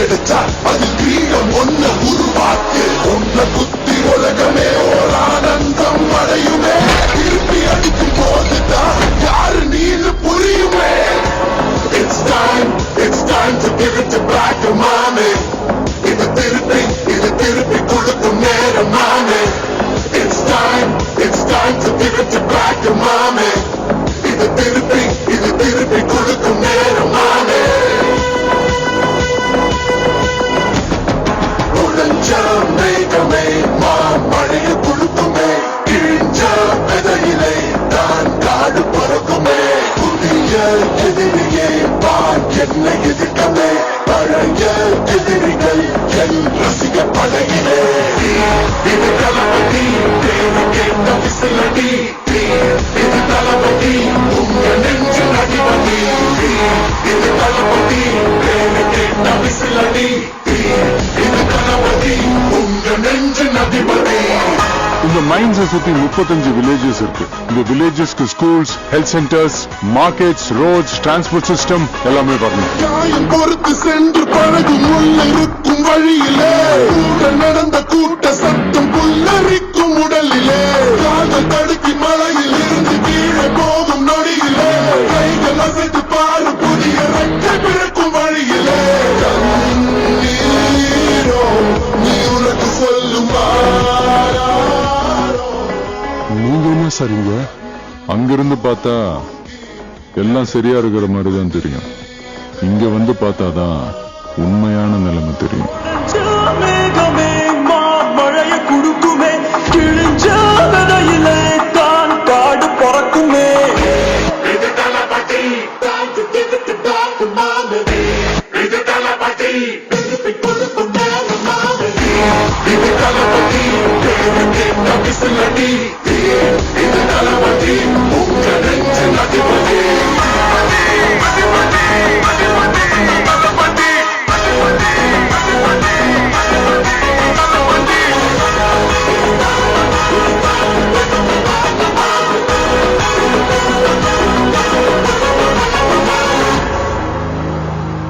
கிடைச்சா அது வீரம் ஒன்ன உருவாக்கு உன்ன குத்தி உலகமே ஓர் ஆனந்தம் அடையுமே திருப்பி அடிக்கும் போதுதான் யாரு நீனு புரியுமே It's time to give it to back to mommy இது திருப்பி கொடுக்கும் நேரம் மாமே It's time to give it to back to mommy இது திருப்பி கொடுக்கும் நேரம் மாமே உடஞ்ச மேகமே மழையை கொடுக்குமே கிழிஞ்ச விதையிலே தான் காடு பறக்குமே புதிய எதிரியே பார் என்னை எதிர்க்கமே பழைய எதிரிகள் என் ரசிக படையிலே இது தளபதி தேவை கேட்ட விசிலடி இது தளபதி உங்க நெஞ்சு நடிபதி இது தளபதி தேவை கேட்ட விசிலடி இது தளபதி உங்க நெஞ்சு நடிபதி இந்த மைன்ஸை சுத்தி 35 வில்லேஜஸ் இருக்கு. இந்த வில்லேஜஸ்க்கு schools, health centres, markets, roads, transport system எல்லாமே வரணும். காயம் பொறுத்து சென்று பழகும் உள்ள இருக்கும் வழியிலே கூட நடந்த கூட்ட சத்தம் புல்லரிக்கும் உடலிலே காதல் தடுக்கி மலையில் இருந்து கீழே போகும் நொடியிலே கைகள் அசைத்து பாரு புதிய ரெக்கை பிறக்கும் வழியிலே கண்ணீரோ நீ உனக்கு சொல்லுமா நீங்க என்ன சரிங்க அங்கிருந்து பார்த்தா எல்லாம் சரியா இருக்கிற மாதிரிதான் தெரியும். இங்க வந்து பார்த்தாதான் உண்மையான நிலைமை தெரியும். மழையை குடுக்குமே கிழிஞ்ச விதையிலே